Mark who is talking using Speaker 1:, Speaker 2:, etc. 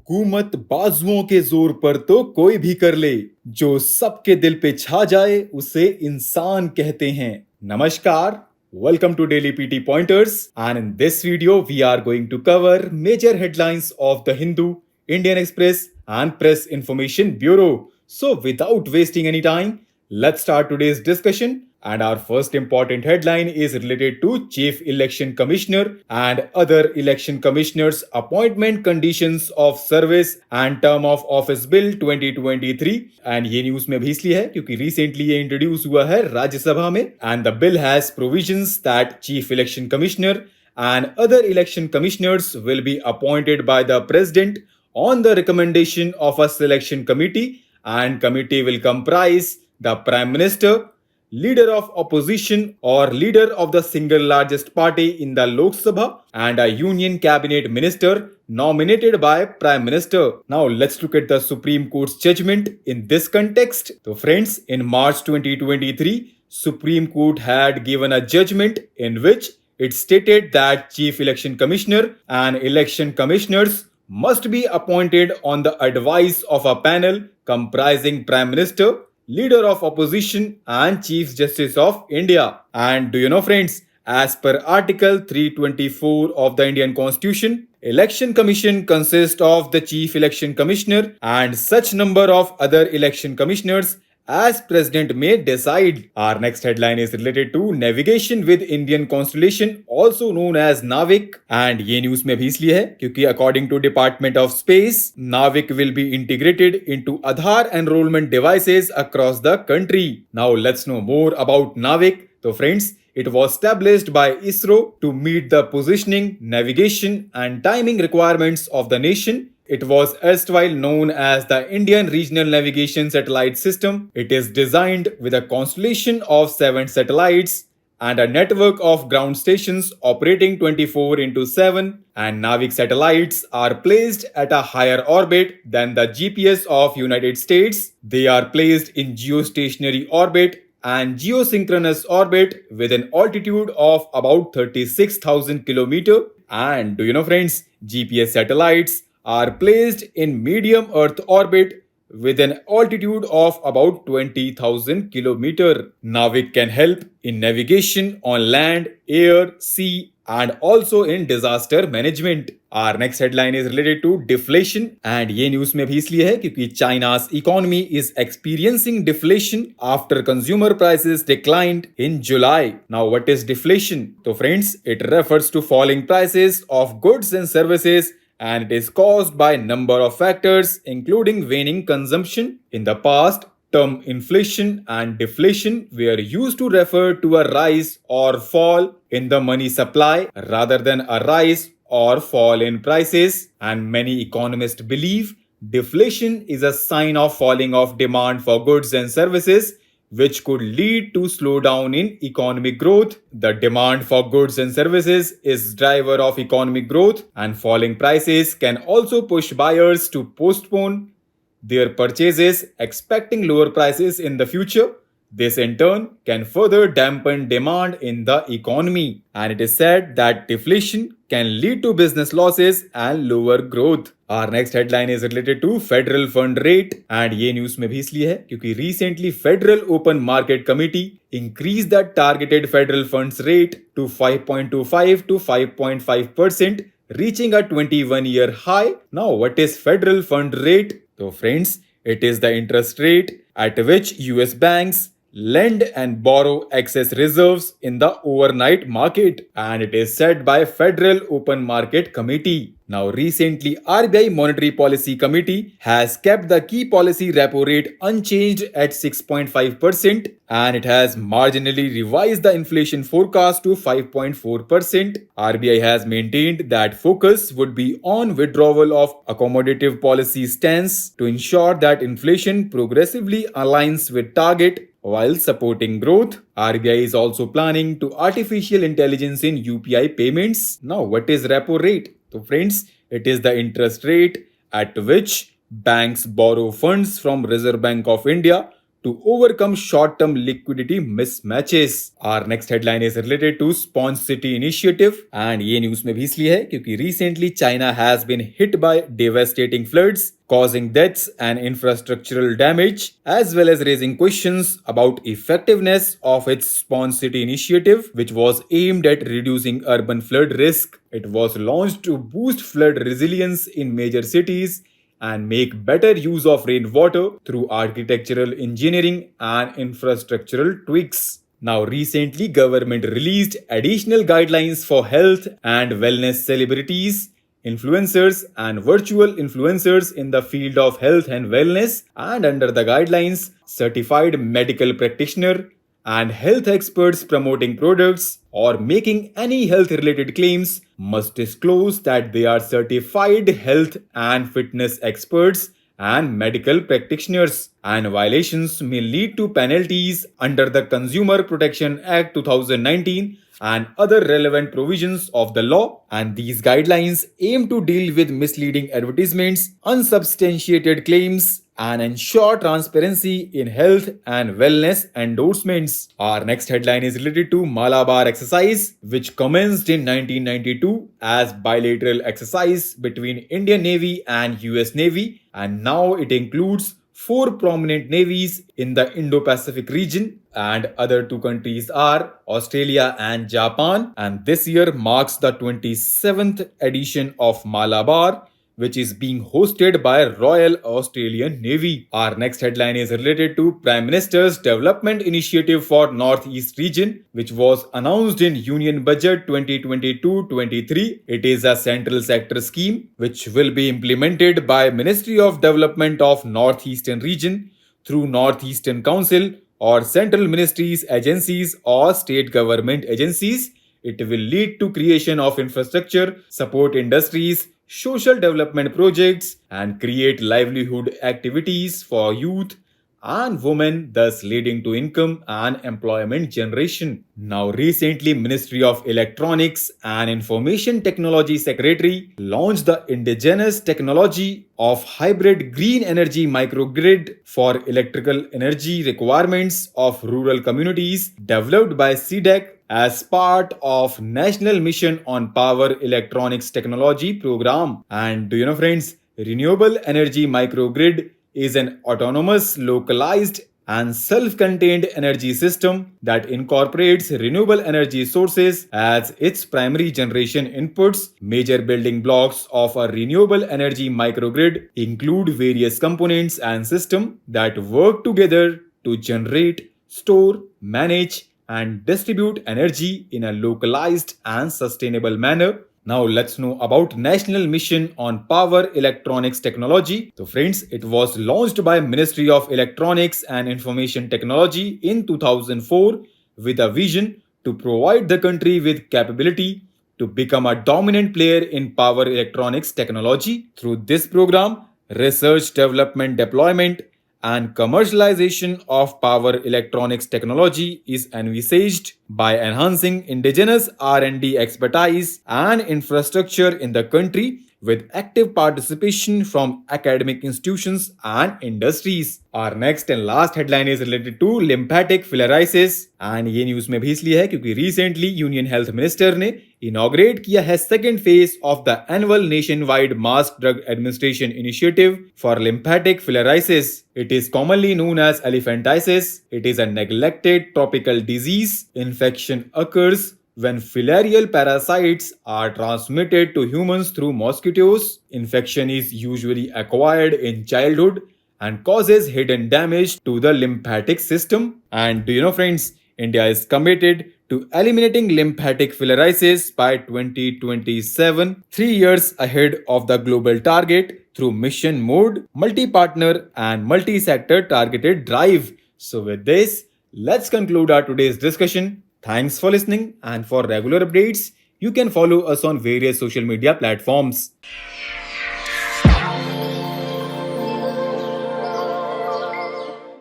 Speaker 1: हुकूमत बाजुओं के जोर पर तो कोई भी कर ले, जो सबके दिल पे छा जाए उसे इंसान कहते हैं। नमस्कार, welcome to Daily PT Pointers, and in this video we are going to cover major headlines of the Hindu, Indian Express and Press Information Bureau. So without wasting any time, let's start today's discussion. And our first important headline is related to Chief Election Commissioner and other election commissioners' appointment conditions of service and term of office bill 2023. And ये news में भी इसलिए है क्योंकि recently ये introduce हुआ है राज्यसभा में, and the bill has provisions that Chief Election Commissioner and other election commissioners will be appointed by the President on the recommendation of a selection committee, and committee will comprise the Prime Minister, leader of opposition or leader of the single largest party in the Lok Sabha, and a union cabinet minister nominated by Prime Minister. Now let's look at the Supreme Court's judgment in this context. So friends, in March 2023, Supreme Court had given a judgment in which it stated that Chief Election Commissioner and election commissioners must be appointed on the advice of a panel comprising Prime Minister, leader of opposition and Chief Justice of India. And do you know friends, as per Article 324 of the Indian Constitution, Election Commission consists of the Chief Election Commissioner and such number of other election commissioners as President may decide. Our next headline is related to navigation with Indian constellation, also known as NavIC. And ये news में भी इसलिए है क्योंकि according to Department of Space, NavIC will be integrated into Aadhaar enrollment devices across the country. Now let's know more about NavIC. So friends, it was established by ISRO to meet the positioning, navigation and timing requirements of the nation. It was erstwhile known as the Indian Regional Navigation Satellite System. It is designed with a constellation of 7 satellites and a network of ground stations operating 24/7, and NavIC satellites are placed at a higher orbit than the GPS of United States. They are placed in geostationary orbit and geosynchronous orbit with an altitude of about 36,000 km. And do you know friends, GPS satellites are placed in medium Earth orbit with an altitude of about 20,000 km. NavIC can help in navigation on land, air, sea and also in disaster management. Our next headline is related to deflation, and ये news में भी इसलिए है क्योंकि China's economy is experiencing deflation after consumer prices declined in July. Now what is deflation? So friends, it refers to falling prices of goods and services, and it is caused by a number of factors including waning consumption. In the past, term inflation and deflation were used to refer to a rise or fall in the money supply rather than a rise or fall in prices, and many economists believe deflation is a sign of falling of demand for goods and services, which could lead to slowdown in economic growth. The demand for goods and services is driver of economic growth, and falling prices can also push buyers to postpone their purchases, expecting lower prices in the future. This in turn can further dampen demand in the economy, and it is said that deflation can lead to business losses and lower growth. Our next headline is related to federal fund rate, and ये news में भी इसलिए है क्योंकि recently Federal Open Market Committee increased the targeted federal funds rate to 5.25 to 5.5%, reaching a 21-year high. Now what is federal fund rate? So friends, it is the interest rate at which US banks lend and borrow excess reserves in the overnight market, and it is set by Federal Open Market Committee. Now recently, RBI Monetary Policy Committee has kept the key policy repo rate unchanged at 6.5%, and it has marginally revised the inflation forecast to 5.4%. RBI has maintained that focus would be on withdrawal of accommodative policy stance to ensure that inflation progressively aligns with target while supporting growth. RBI is also planning to artificial intelligence in UPI payments. Now what is repo rate? So friends, it is the interest rate at which banks borrow funds from Reserve Bank of India to overcome short-term liquidity mismatches. Our next headline is related to Sponge City initiative, and ये news में भी इसलिए है क्योंकि recently China has been hit by devastating floods, causing deaths and infrastructural damage, as well as raising questions about effectiveness of its Sponge City initiative, which was aimed at reducing urban flood risk. It was launched to boost flood resilience in major cities and make better use of rainwater through architectural engineering and infrastructural tweaks. Now, recently, government released additional guidelines for health and wellness celebrities, influencers and virtual influencers in the field of health and wellness, and under the guidelines, certified medical practitioner and health experts promoting products or making any health related claims must disclose that they are certified health and fitness experts and medical practitioners, and violations may lead to penalties under the Consumer Protection Act 2019 and other relevant provisions of the law. And these guidelines aim to deal with misleading advertisements, unsubstantiated claims, and ensure transparency in health and wellness endorsements. Our next headline is related to MALABAR exercise, which commenced in 1992 as bilateral exercise between Indian Navy and US Navy, and now it includes 4 prominent navies in the Indo-Pacific region, and other 2 countries are Australia and Japan. And this year marks the 27th edition of MALABAR, which is being hosted by Royal Australian Navy. Our next headline is related to Prime Minister's Development Initiative for Northeast Region, which was announced in Union Budget 2022-23. It is a central sector scheme which will be implemented by Ministry of Development of Northeastern Region through Northeastern Council or central ministries, agencies or state government agencies. It will lead to creation of infrastructure, support industries, social development projects, and create livelihood activities for youth and women, thus leading to income and employment generation. Now, recently, Ministry of Electronics and Information Technology Secretary launched the indigenous technology of hybrid green energy microgrid for electrical energy requirements of rural communities, developed by CDEC as part of National Mission on Power Electronics Technology Program. And do you know, friends, renewable energy microgrid is an autonomous, localized and self-contained energy system that incorporates renewable energy sources as its primary generation inputs. Major building blocks of a renewable energy microgrid include various components and systems that work together to generate, store, manage, and distribute energy in a localized and sustainable manner. Now let's know about National Mission on Power Electronics Technology. So friends, it was launched by Ministry of Electronics and Information Technology in 2004 with a vision to provide the country with capability to become a dominant player in power electronics technology. Through this program, research, development, deployment, and commercialization of power electronics technology is envisaged by enhancing indigenous R&D expertise and infrastructure in the country with active participation from academic institutions and industries. Our next and last headline is related to lymphatic filariasis, and ये news में भी इसलिए है क्योंकि recently union health minister ने inaugurate किया है second phase of the annual nation wide mass drug administration initiative for lymphatic filariasis. It is commonly known as elephantiasis. It is a neglected tropical disease. Infection occurs when filarial parasites are transmitted to humans through mosquitoes. Infection is usually acquired in childhood and causes hidden damage to the lymphatic system. And do you know, friends, India is committed to eliminating lymphatic filariasis by 2027, 3 years ahead of the global target through mission mode, multi-partner and multi-sector targeted drive. So with this, let's conclude our today's discussion. Thanks for listening, and for regular updates, you can follow us on various social media platforms.